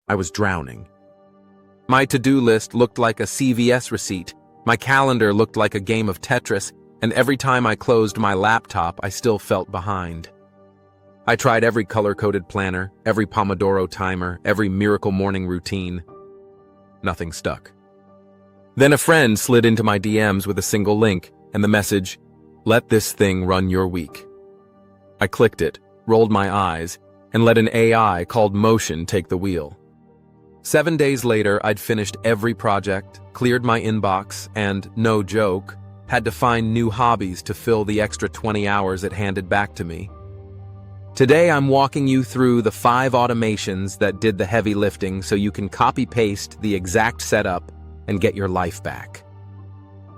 I was drowning. My to-do list looked like a CVS receipt, my calendar looked like a game of Tetris, and every time I closed my laptop, I still felt behind. I tried every color-coded planner, every Pomodoro timer, every miracle morning routine. Nothing stuck. Then a friend slid into my DMs with a single link, and the message, "Let this thing run your week." I clicked it, rolled my eyes, and let an AI called Motion take the wheel. 7 days later, I'd finished every project, cleared my inbox, and, no joke, had to find new hobbies to fill the extra 20 hours it handed back to me. Today, I'm walking you through the 5 automations that did the heavy lifting so you can copy-paste the exact setup and get your life back.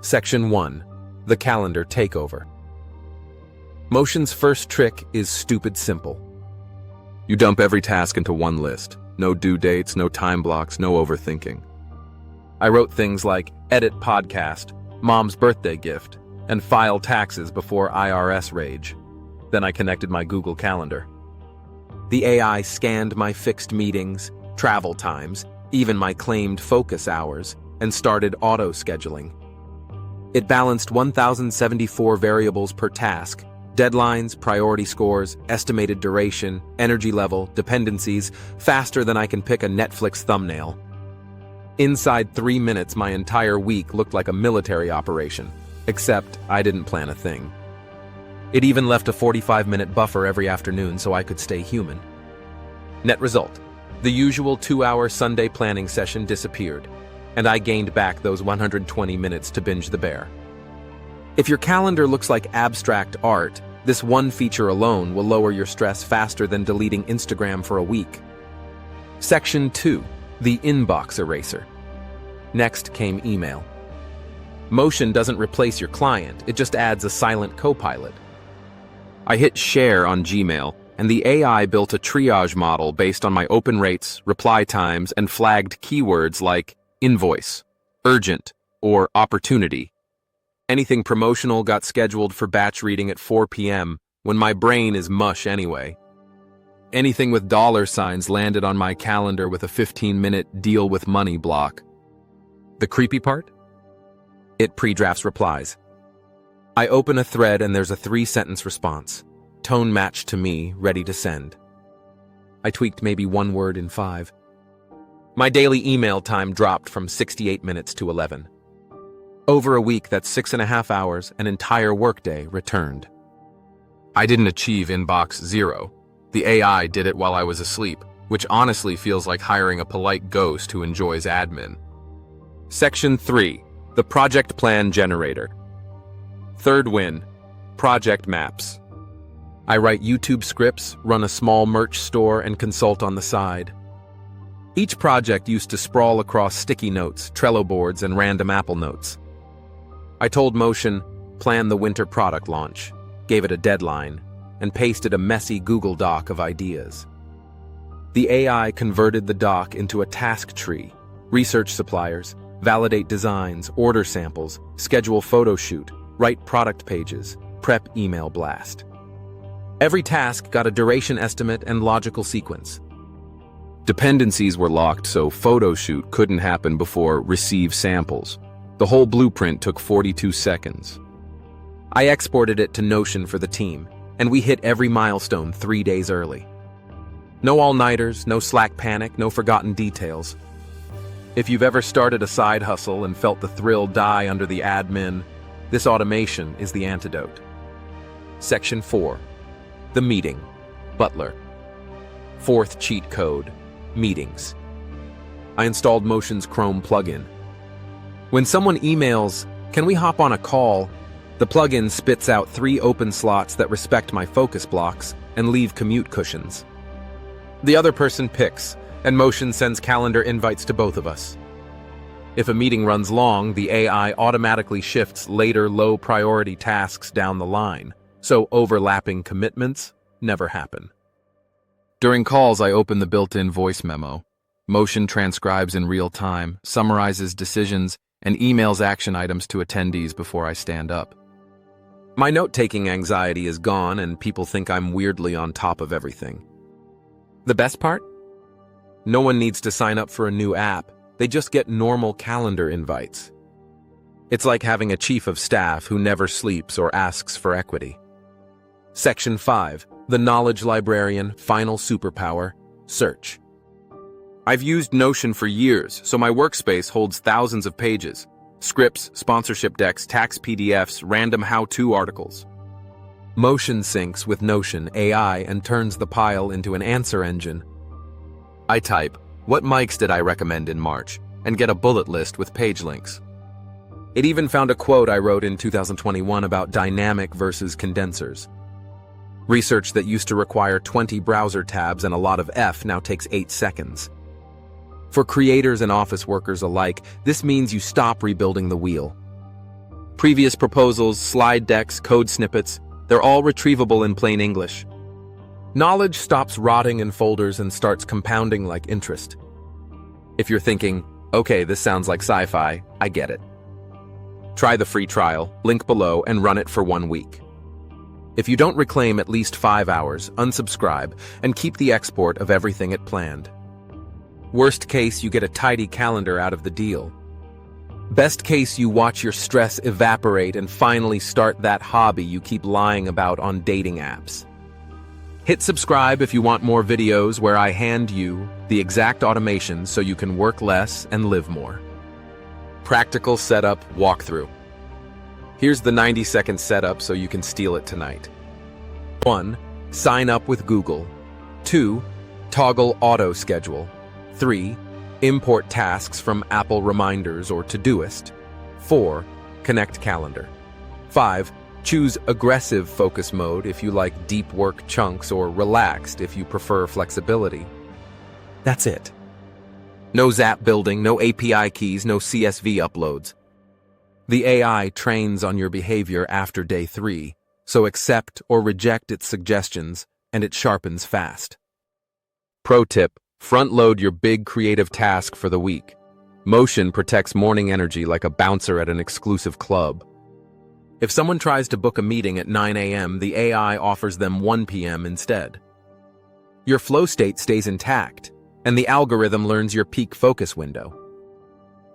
Section 1. The Calendar Takeover. Motion's first trick is stupid simple. You dump every task into one list. No due dates, no time blocks, no overthinking. I wrote things like edit podcast, mom's birthday gift, and file taxes before IRS rage. Then I connected my Google Calendar. The AI scanned my fixed meetings, travel times, even my claimed focus hours, and started auto-scheduling. It balanced 1,074 variables per task: deadlines, priority scores, estimated duration, energy level, dependencies, faster than I can pick a Netflix thumbnail. Inside 3 minutes, my entire week looked like a military operation, except I didn't plan a thing. It even left a 45-minute buffer every afternoon so I could stay human. Net result: the usual 2-hour Sunday planning session disappeared, and I gained back those 120 minutes to binge The Bear. If your calendar looks like abstract art, this one feature alone will lower your stress faster than deleting Instagram for a week. Section 2. The Inbox Eraser. Next came email. Motion doesn't replace your client, it just adds a silent co-pilot. I hit share on Gmail, and the AI built a triage model based on my open rates, reply times, and flagged keywords like invoice, urgent, or opportunity. Anything promotional got scheduled for batch reading at 4 p.m. when my brain is mush anyway. Anything with dollar signs landed on my calendar with a 15-minute deal with money block. The creepy part? It pre-drafts replies. I open a thread and there's a 3-sentence response. Tone matched to me, ready to send. I tweaked maybe 1 word in 5. My daily email time dropped from 68 minutes to 11. Over a week, that's 6.5 hours, an entire workday returned. I didn't achieve inbox 0. The AI did it while I was asleep, which honestly feels like hiring a polite ghost who enjoys admin. Section 3. The Project Plan Generator. Third win. Project Maps. I write YouTube scripts, run a small merch store, and consult on the side. Each project used to sprawl across sticky notes, Trello boards, and random Apple Notes. I told Motion, plan the winter product launch, gave it a deadline, and pasted a messy Google Doc of ideas. The AI converted the doc into a task tree: research suppliers, validate designs, order samples, schedule photo shoot, write product pages, prep email blast. Every task got a duration estimate and logical sequence. Dependencies were locked so photo shoot couldn't happen before receive samples. The whole blueprint took 42 seconds. I exported it to Notion for the team, and we hit every milestone 3 days early. No all-nighters, no Slack panic, no forgotten details. If you've ever started a side hustle and felt the thrill die under the admin, this automation is the antidote. Section 4. The Meeting. Butler. Fourth cheat code. Meetings. I installed Motion's Chrome plugin. When someone emails, "Can we hop on a call?" the plugin spits out 3 open slots that respect my focus blocks and leave commute cushions. The other person picks, and Motion sends calendar invites to both of us. If a meeting runs long, the AI automatically shifts later low-priority tasks down the line, so overlapping commitments never happen. During calls, I open the built-in voice memo. Motion transcribes in real time, summarizes decisions, and emails action items to attendees before I stand up. My note-taking anxiety is gone, and people think I'm weirdly on top of everything. The best part? No one needs to sign up for a new app. They just get normal calendar invites. It's like having a chief of staff who never sleeps or asks for equity. Section 5. The Knowledge Librarian, Final Superpower, Search. I've used Notion for years, so my workspace holds thousands of pages. Scripts, sponsorship decks, tax PDFs, random how-to articles. Motion syncs with Notion AI and turns the pile into an answer engine. I type, "What mics did I recommend in March?" and get a bullet list with page links. It even found a quote I wrote in 2021 about dynamic versus condensers. Research that used to require 20 browser tabs and a lot of F now takes 8 seconds. For creators and office workers alike, this means you stop rebuilding the wheel. Previous proposals, slide decks, code snippets, they're all retrievable in plain English. Knowledge stops rotting in folders and starts compounding like interest. If you're thinking, okay, this sounds like sci-fi, I get it. Try the free trial, link below, and run it for 1 week. If you don't reclaim at least 5 hours, unsubscribe and keep the export of everything it planned. Worst case, you get a tidy calendar out of the deal. Best case, you watch your stress evaporate and finally start that hobby you keep lying about on dating apps. Hit subscribe if you want more videos where I hand you the exact automation so you can work less and live more. Practical setup walkthrough. Here's the 90-second setup so you can steal it tonight. 1. Sign up with Google. 2. Toggle auto schedule. 3. Import tasks from Apple Reminders or Todoist. 4. Connect calendar. 5. Choose aggressive focus mode if you like deep work chunks or relaxed if you prefer flexibility. That's it. No Zap building, no API keys, no CSV uploads. The AI trains on your behavior after day 3, so accept or reject its suggestions, and it sharpens fast. Pro tip: front-load your big creative task for the week. Motion protects morning energy like a bouncer at an exclusive club. If someone tries to book a meeting at 9 a.m., the AI offers them 1 p.m. instead. Your flow state stays intact, and the algorithm learns your peak focus window.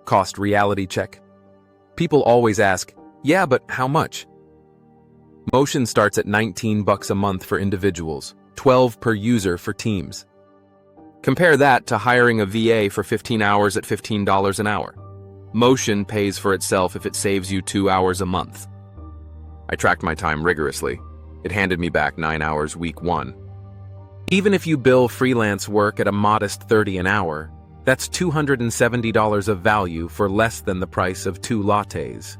Cost reality check. People always ask, yeah, but how much? Motion starts at $19 a month for individuals, $12 per user for teams. Compare that to hiring a VA for 15 hours at $15 an hour. Motion pays for itself if it saves you 2 hours a month. I tracked my time rigorously. It handed me back 9 hours week 1. Even if you bill freelance work at a modest $30 an hour, that's $270 of value for less than the price of 2 lattes.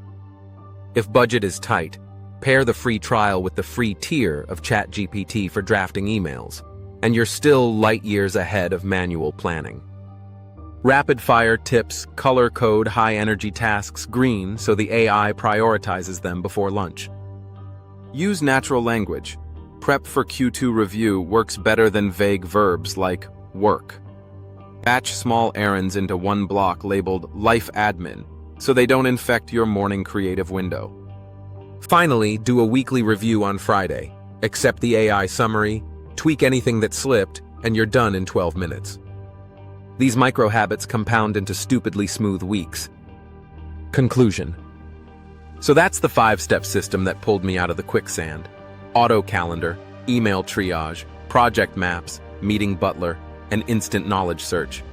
If budget is tight, pair the free trial with the free tier of ChatGPT for drafting emails, and you're still light years ahead of manual planning. Rapid-fire tips, color code high-energy tasks green so the AI prioritizes them before lunch. Use natural language. Prep for Q2 review works better than vague verbs like work. Batch small errands into one block labeled Life Admin so they don't infect your morning creative window. Finally, do a weekly review on Friday. Accept the AI summary, tweak anything that slipped, and you're done in 12 minutes. These micro-habits compound into stupidly smooth weeks. Conclusion. So that's the 5-step system that pulled me out of the quicksand. Auto calendar, email triage, project maps, meeting butler, and instant knowledge search.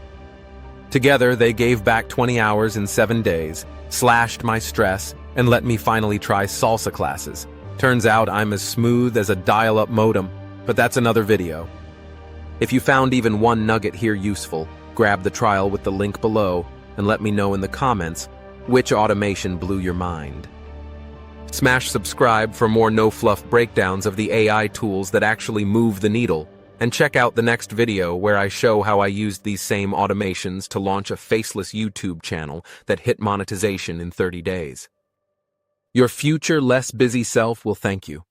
Together, they gave back 20 hours in 7 days, slashed my stress, and let me finally try salsa classes. Turns out I'm as smooth as a dial-up modem, but that's another video. If you found even one nugget here useful, grab the trial with the link below and let me know in the comments which automation blew your mind. Smash subscribe for more no-fluff breakdowns of the AI tools that actually move the needle, and check out the next video where I show how I used these same automations to launch a faceless YouTube channel that hit monetization in 30 days. Your future less busy self will thank you.